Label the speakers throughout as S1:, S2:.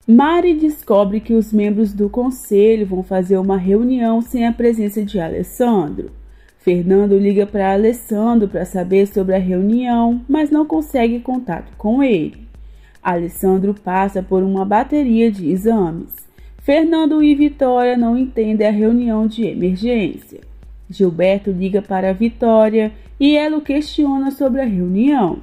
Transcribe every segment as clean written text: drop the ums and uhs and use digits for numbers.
S1: Mari descobre que os membros do conselho vão fazer uma reunião sem a presença de Alessandro. Fernando liga para Alessandro para saber sobre a reunião, mas não consegue contato com ele. Alessandro passa por uma bateria de exames. Fernando e Vitória não entendem a reunião de emergência. Gilberto liga para Vitória e ela o questiona sobre a reunião.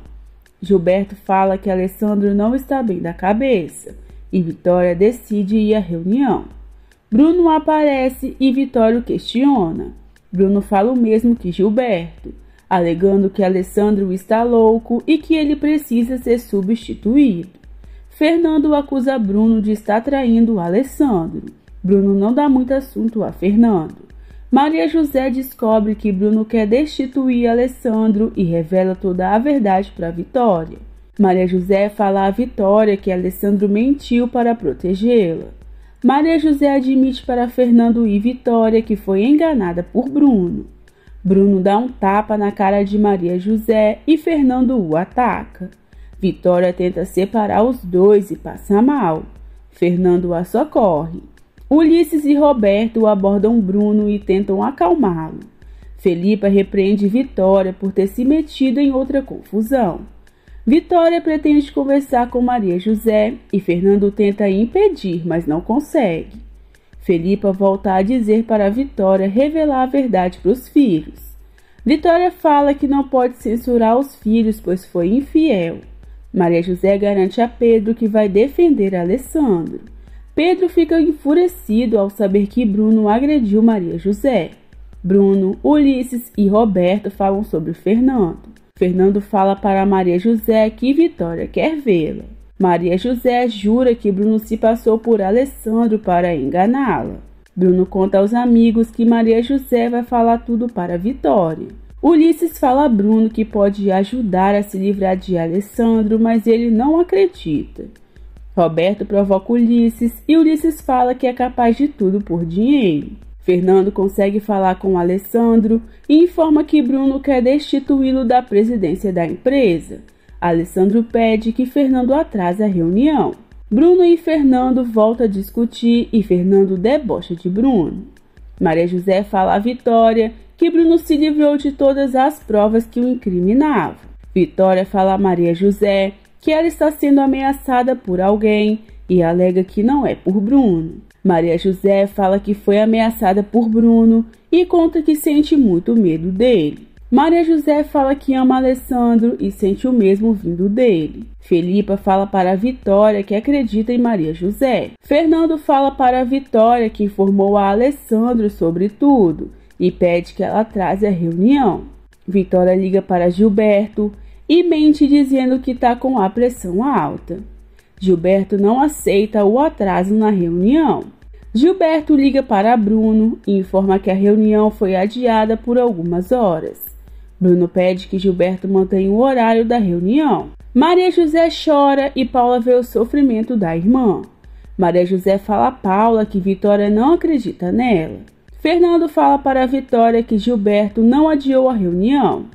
S1: Gilberto fala que Alessandro não está bem da cabeça e Vitória decide ir à reunião. Bruno aparece e Vitória o questiona. Bruno fala o mesmo que Gilberto, alegando que Alessandro está louco e que ele precisa ser substituído. Fernando acusa Bruno de estar traindo Alessandro. Bruno não dá muito assunto a Fernando. Maria José descobre que Bruno quer destituir Alessandro e revela toda a verdade para Vitória. Maria José fala a Vitória que Alessandro mentiu para protegê-la. Maria José admite para Fernando e Vitória que foi enganada por Bruno. Bruno dá um tapa na cara de Maria José e Fernando o ataca. Vitória tenta separar os dois e passa mal. Fernando a socorre. Ulisses e Roberto abordam Bruno e tentam acalmá-lo. Felipa repreende Vitória por ter se metido em outra confusão. Vitória pretende conversar com Maria José e Fernando tenta impedir, mas não consegue. Felipa volta a dizer para Vitória revelar a verdade para os filhos. Vitória fala que não pode censurar os filhos, pois foi infiel. Maria José garante a Pedro que vai defender Alessandro. Pedro fica enfurecido ao saber que Bruno agrediu Maria José. Bruno, Ulisses e Roberto falam sobre Fernando. Fernando fala para Maria José que Vitória quer vê-la. Maria José jura que Bruno se passou por Alessandro para enganá-la. Bruno conta aos amigos que Maria José vai falar tudo para Vitória. Ulisses fala a Bruno que pode ajudar a se livrar de Alessandro, mas ele não acredita. Roberto provoca Ulisses e Ulisses fala que é capaz de tudo por dinheiro. Fernando consegue falar com Alessandro e informa que Bruno quer destituí-lo da presidência da empresa. Alessandro pede que Fernando atrase a reunião. Bruno e Fernando voltam a discutir e Fernando debocha de Bruno. Maria José fala a Vitória que Bruno se livrou de todas as provas que o incriminavam. Vitória fala a Maria José que ela está sendo ameaçada por alguém e alega que não é por Bruno. Maria José fala que foi ameaçada por Bruno e conta que sente muito medo dele. Maria José fala que ama Alessandro e sente o mesmo vindo dele. Felipa fala para a Vitória que acredita em Maria José. Fernando fala para a Vitória que informou a Alessandro sobre tudo e pede que ela traze a reunião. Vitória liga para Gilberto e mente dizendo que está com a pressão alta. Gilberto não aceita o atraso na reunião. Gilberto liga para Bruno e informa que a reunião foi adiada por algumas horas. Bruno pede que Gilberto mantenha o horário da reunião. Maria José chora e Paula vê o sofrimento da irmã. Maria José fala a Paula que Vitória não acredita nela. Fernando fala para Vitória que Gilberto não adiou a reunião.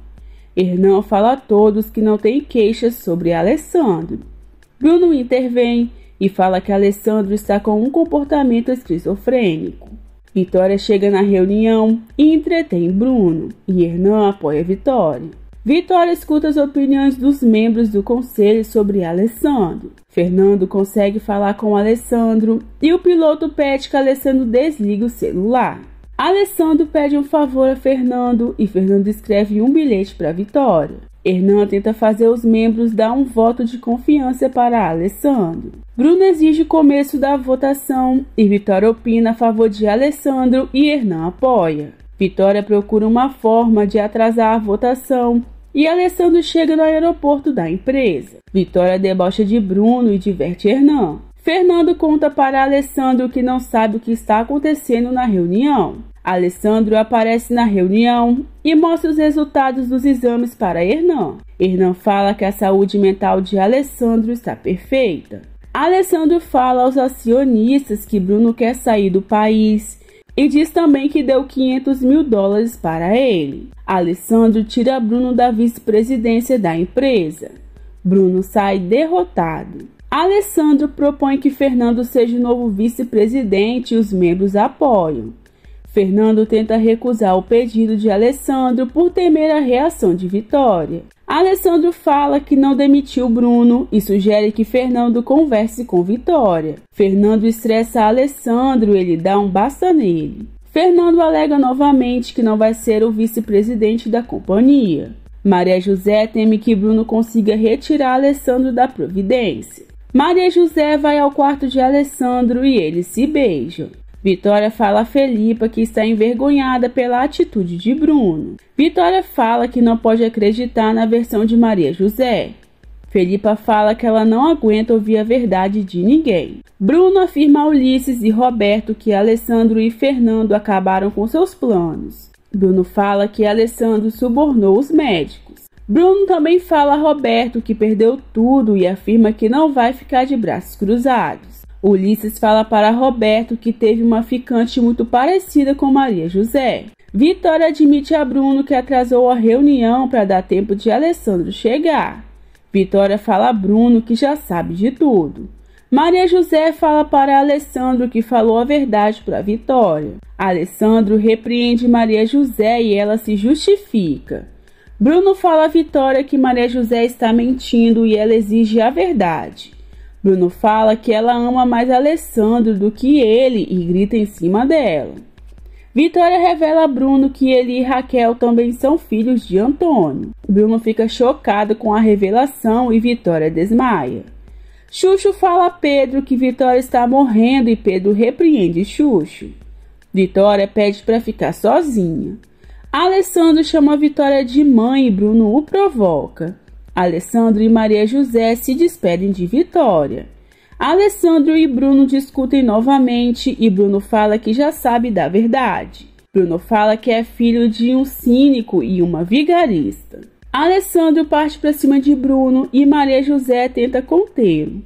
S1: Hernan fala a todos que não tem queixas sobre Alessandro. Bruno intervém e fala que Alessandro está com um comportamento esquizofrênico. Vitória chega na reunião e entretém Bruno, e Hernan apoia Vitória. Vitória escuta as opiniões dos membros do conselho sobre Alessandro. Fernando consegue falar com Alessandro e o piloto pede que Alessandro desligue o celular. Alessandro pede um favor a Fernando e Fernando escreve um bilhete para Vitória. Hernan tenta fazer os membros dar um voto de confiança para Alessandro. Bruno exige o começo da votação e Vitória opina a favor de Alessandro e Hernan apoia. Vitória procura uma forma de atrasar a votação e Alessandro chega no aeroporto da empresa. Vitória debocha de Bruno e diverte Hernan. Fernando conta para Alessandro que não sabe o que está acontecendo na reunião. Alessandro aparece na reunião e mostra os resultados dos exames para Hernan. Hernan fala que a saúde mental de Alessandro está perfeita. Alessandro fala aos acionistas que Bruno quer sair do país e diz também que deu $500 mil para ele. Alessandro tira Bruno da vice-presidência da empresa. Bruno sai derrotado. Alessandro propõe que Fernando seja o novo vice-presidente e os membros apoiam. Fernando tenta recusar o pedido de Alessandro por temer a reação de Vitória. Alessandro fala que não demitiu Bruno e sugere que Fernando converse com Vitória. Fernando estressa Alessandro e ele dá um basta nele. Fernando alega novamente que não vai ser o vice-presidente da companhia. Maria José teme que Bruno consiga retirar Alessandro da providência. Maria José vai ao quarto de Alessandro e eles se beijam. Vitória fala a Felipa que está envergonhada pela atitude de Bruno. Vitória fala que não pode acreditar na versão de Maria José. Felipa fala que ela não aguenta ouvir a verdade de ninguém. Bruno afirma a Ulisses e Roberto que Alessandro e Fernando acabaram com seus planos. Bruno fala que Alessandro subornou os médicos. Bruno também fala a Roberto que perdeu tudo e afirma que não vai ficar de braços cruzados. Ulisses fala para Roberto que teve uma ficante muito parecida com Maria José. Vitória admite a Bruno que atrasou a reunião para dar tempo de Alessandro chegar. Vitória fala a Bruno que já sabe de tudo. Maria José fala para Alessandro que falou a verdade para Vitória. Alessandro repreende Maria José e ela se justifica. Bruno fala a Vitória que Maria José está mentindo e ela exige a verdade. Bruno fala que ela ama mais Alessandro do que ele e grita em cima dela. Vitória revela a Bruno que ele e Raquel também são filhos de Antônio. Bruno fica chocado com a revelação e Vitória desmaia. Xuxo fala a Pedro que Vitória está morrendo e Pedro repreende Xuxo. Vitória pede para ficar sozinha. Alessandro chama Vitória de mãe e Bruno o provoca. Alessandro e Maria José se despedem de Vitória. Alessandro e Bruno discutem novamente e Bruno fala que já sabe da verdade. Bruno fala que é filho de um cínico e uma vigarista. Alessandro parte para cima de Bruno e Maria José tenta contê-lo.